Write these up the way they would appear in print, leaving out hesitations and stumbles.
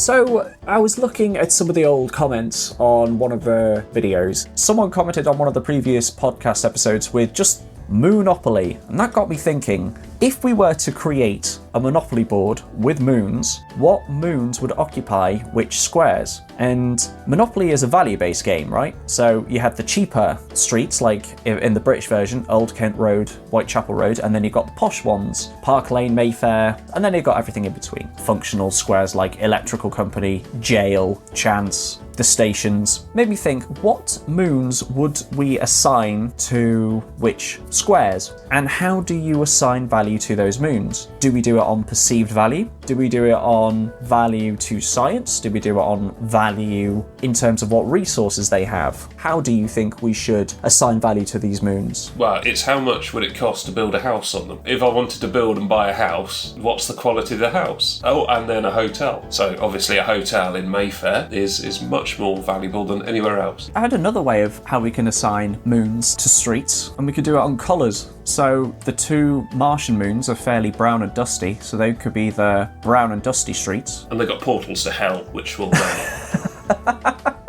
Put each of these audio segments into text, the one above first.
So I was looking at some of the old comments on one of the videos. Someone commented on one of the previous podcast episodes with just Moonopoly, and that got me thinking, if we were to create a Monopoly board with moons, what moons would occupy which squares? And Monopoly is a value-based game, right? So you have the cheaper streets, like in the British version, Old Kent Road, Whitechapel Road, and then you've got the posh ones, Park Lane, Mayfair, and then you've got everything in between. Functional squares like Electrical Company, Jail, Chance, the stations. Made me think, what moons would we assign to which squares? And how do you assign value to those moons? Do we do it on perceived value? Do we do it on value to science? Do we do it on value in terms of what resources they have? How do you think we should assign value to these moons? Well, it's how much would it cost to build a house on them? If I wanted to build and buy a house, what's the quality of the house? Oh, and then a hotel. So obviously a hotel in Mayfair is much more valuable than anywhere else. I had another way of how we can assign moons to streets, and we could do it on colours. So the two Martian moons are fairly brown and dusty, so they could be the brown and dusty streets. And they've got portals to hell, which will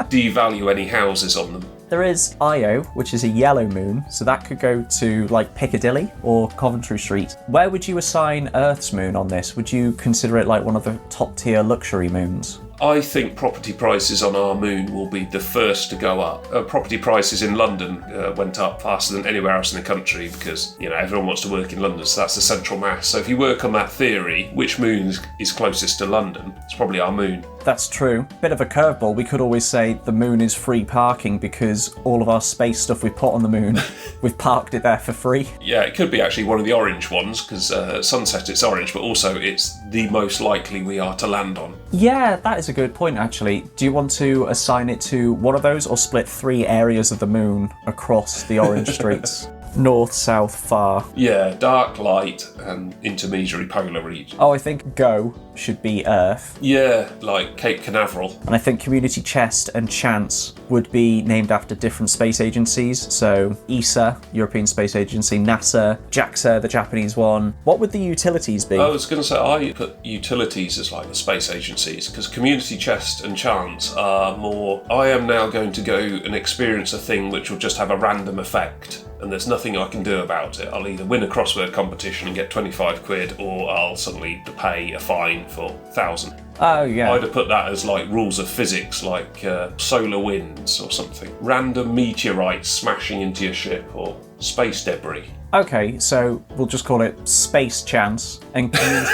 devalue any houses on them. There is Io, which is a yellow moon, so that could go to like Piccadilly or Coventry Street. Where would you assign Earth's moon on this? Would you consider it like one of the top tier luxury moons? I think property prices on our moon will be the first to go up. Property prices in London went up faster than anywhere else in the country because, everyone wants to work in London, so that's the central mass. So if you work on that theory, which moon is closest to London? It's probably our moon. That's true. Bit of a curveball. We could always say the moon is free parking because all of our space stuff we put on the moon, we've parked it there for free. Yeah, it could be actually one of the orange ones because at sunset it's orange, but also it's the most likely we are to land on. Yeah, that is a good point, actually. Do you want to assign it to one of those or split 3 areas of the moon across the orange streets? North, south, far. Yeah, dark, light, and intermediary polar region. Oh, I think Go should be Earth. Yeah, like Cape Canaveral. And I think Community Chest and Chance would be named after different space agencies. So ESA, European Space Agency, NASA, JAXA, the Japanese one. What would the utilities be? I was going to say, I put utilities as like the space agencies, because Community Chest and Chance are more, I am now going to go and experience a thing which will just have a random effect. And there's nothing I can do about it. I'll either win a crossword competition and get 25 quid, or I'll suddenly pay a fine for 1,000. Oh, yeah. I'd have put that as like rules of physics, like solar winds or something. Random meteorites smashing into your ship, or space debris. Okay, so we'll just call it Space Chance and Community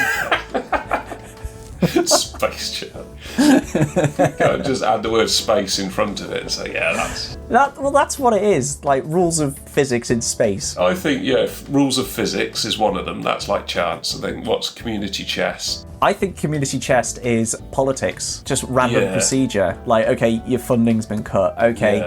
Space Chance. Just add the word space in front of it and say, yeah, that's... That's what it is, like rules of physics in space. I think, rules of physics is one of them. That's like chance. And then what's community chess? I think Community Chest is politics, just random procedure. Like, okay, your funding's been cut. Okay,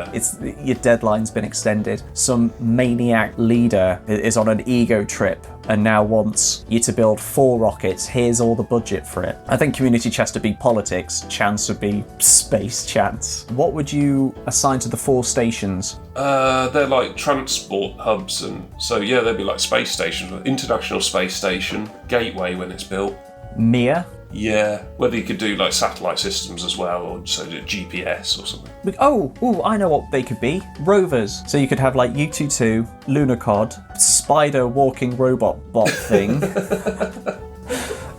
your deadline's been extended. Some maniac leader is on an ego trip and now wants you to build 4 rockets. Here's all the budget for it. I think Community Chest would be politics. Chance would be space chance. What would you assign to the 4 stations? They're like transport hubs, and so they'd be like space stations. International Space Station, Gateway when it's built. Mir? Yeah, whether you could do like satellite systems as well, or so GPS or something. Oh, I know what they could be. Rovers. So you could have like U-22, Lunar Cod, spider walking robot bot thing,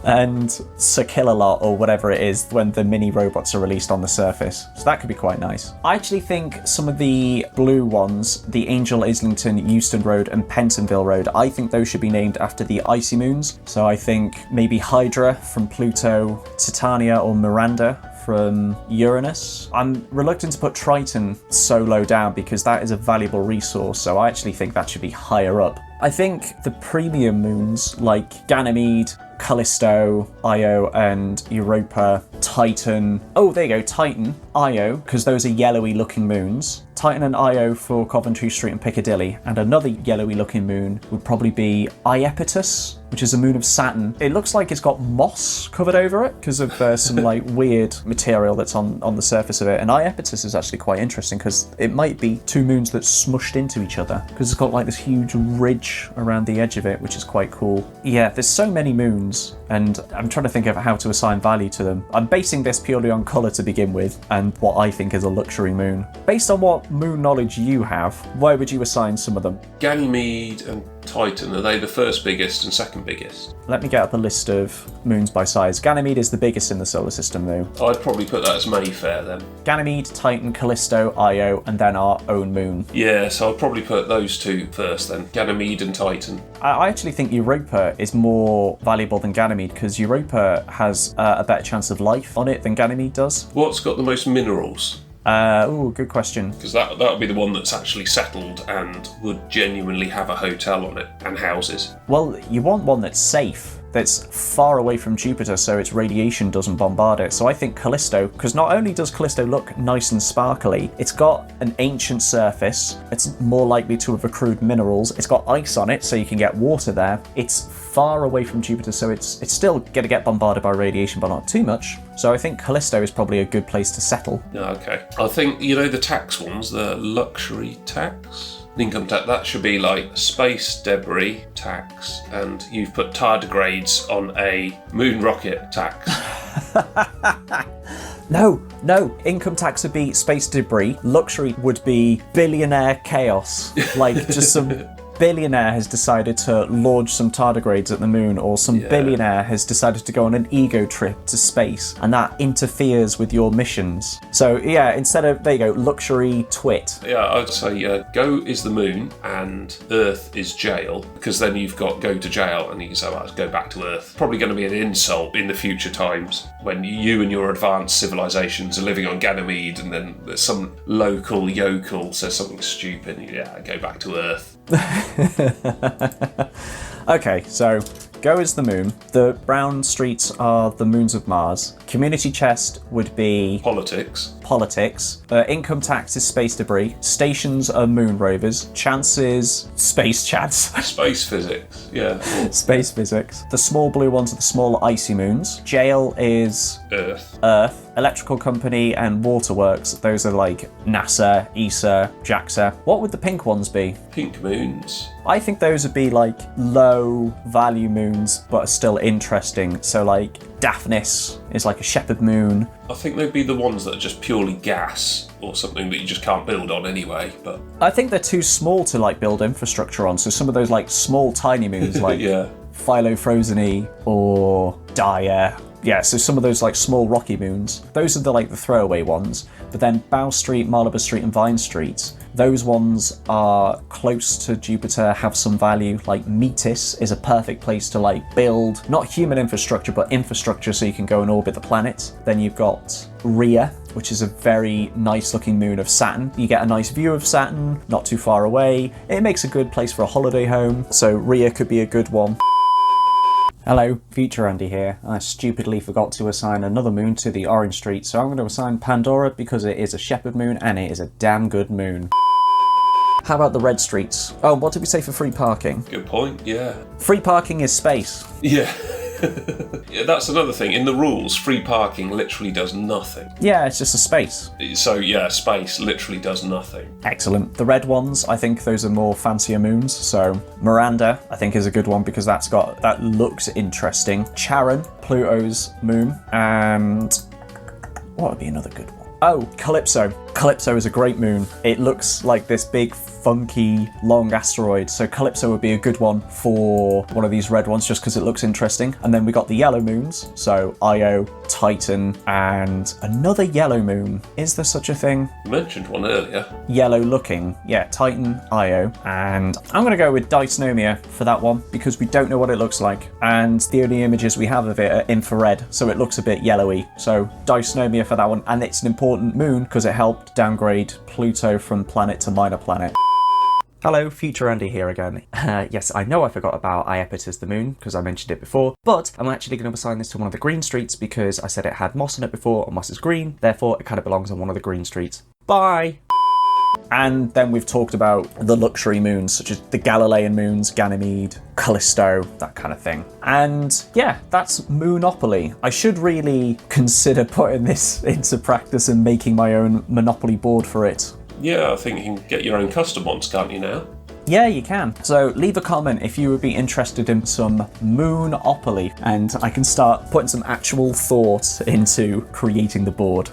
and Sir Kill-A-Lot or whatever it is when the mini robots are released on the surface. So that could be quite nice. I actually think some of the blue ones, the Angel Islington, Euston Road and Pentonville Road, I think those should be named after the icy moons. So I think maybe Hydra from Pluto, Titania or Miranda from Uranus. I'm reluctant to put Triton so low down because that is a valuable resource, so I actually think that should be higher up. I think the premium moons like Ganymede, Callisto, Io and Europa, Titan. Oh, there you go, Titan, Io, because those are yellowy looking moons. Titan and Io for Coventry Street and Piccadilly, and another yellowy looking moon would probably be Iapetus, which is a moon of Saturn. It looks like it's got moss covered over it because of some like weird material that's on the surface of it. And Iapetus is actually quite interesting because it might be two moons that smushed into each other because it's got like this huge ridge around the edge of it, which is quite cool. Yeah, there's so many moons, and I'm trying to think of how to assign value to them. I'm basing this purely on colour to begin with and what I think is a luxury moon. Based on what moon knowledge you have, where would you assign some of them? Ganymede and Titan, are they the first biggest and second biggest? Let me get up a list of moons by size. Ganymede is the biggest in the solar system though. I'd probably put that as Mayfair then. Ganymede, Titan, Callisto, Io, and then our own moon. Yeah, so I'd probably put those two first then, Ganymede and Titan. I actually think Europa is more valuable than Ganymede because Europa has a better chance of life on it than Ganymede does. What's got the most minerals? Good question. Because that would be the one that's actually settled and would genuinely have a hotel on it and houses. Well, you want one that's safe, that's far away from Jupiter so its radiation doesn't bombard it. So I think Callisto, because not only does Callisto look nice and sparkly, it's got an ancient surface, it's more likely to have accrued minerals, it's got ice on it so you can get water there, it's far away from Jupiter so it's still going to get bombarded by radiation but not too much. So I think Callisto is probably a good place to settle. Okay. I think, the tax ones, the luxury tax? Income tax, that should be like space debris tax, and you've put tardigrades on a moon rocket tax. No, income tax would be space debris, luxury would be billionaire chaos, like just some billionaire has decided to launch some tardigrades at the moon, or some billionaire has decided to go on an ego trip to space, and that interferes with your missions. So yeah, instead of, there you go, luxury twit. Yeah, I'd say go is the moon and Earth is jail, because then you've got go to jail and you can say, well, let's go back to Earth. Probably going to be an insult in the future times when you and your advanced civilizations are living on Ganymede and then there's some local yokel says something stupid, yeah, go back to Earth. Okay, so go is the moon. The brown streets are the moons of Mars. Community chest would be Politics. Income tax is space debris. Stations are moon rovers. Chances, space chats. Space physics, yeah. Space physics. The small blue ones are the small icy moons. Jail is Earth. Electrical company and waterworks, those are like NASA, ESA, JAXA. What would the pink ones be? Pink moons. I think those would be like low value moons but are still interesting. So like Daphnis is like a shepherd moon. I think they'd be the ones that are just purely gas or something that you just can't build on anyway, but I think they're too small to like build infrastructure on. So some of those like small tiny moons like yeah. Philo-Frozeny or Dia. Yeah, so some of those like small rocky moons, those are the throwaway ones. But then Bow Street, Malabar Street and Vine Street, those ones are close to Jupiter, have some value. Like Metis is a perfect place to like build, not human infrastructure, but infrastructure so you can go and orbit the planet. Then you've got Rhea, which is a very nice looking moon of Saturn. You get a nice view of Saturn, not too far away. It makes a good place for a holiday home. So Rhea could be a good one. Hello, Future Andy here. I stupidly forgot to assign another moon to the orange street, so I'm going to assign Pandora because it is a shepherd moon and it is a damn good moon. How about the red streets? Oh, what did we say for free parking? Good point, yeah. Free parking is space. Yeah. Yeah, that's another thing. In the rules, free parking literally does nothing. Yeah, it's just a space. So yeah, space literally does nothing. Excellent. The red ones, I think those are more fancier moons. So Miranda, I think, is a good one because that looks interesting. Charon, Pluto's moon, and what would be another good one? Oh, Calypso. Calypso is a great moon. It looks like this big, funky, long asteroid. So Calypso would be a good one for one of these red ones just because it looks interesting. And then we got the yellow moons. So Io, Titan, and another yellow moon. Is there such a thing? You mentioned one earlier. Yellow looking. Yeah, Titan, Io. And I'm going to go with Dysnomia for that one because we don't know what it looks like. And the only images we have of it are infrared. So it looks a bit yellowy. So Dysnomia for that one. And it's an important moon because it helped downgrade Pluto from planet to minor planet. Hello, Future Andy here again. Yes, I know I forgot about Iapetus the moon because I mentioned it before, but I'm actually going to assign this to one of the green streets because I said it had moss on it before, and moss is green, therefore it kind of belongs on one of the green streets. Bye! And then we've talked about the luxury moons, such as the Galilean moons, Ganymede, Callisto, that kind of thing. And yeah, that's Moonopoly. I should really consider putting this into practice and making my own Monopoly board for it. Yeah, I think you can get your own custom ones, can't you now? Yeah, you can. So leave a comment if you would be interested in some Moonopoly, and I can start putting some actual thought into creating the board.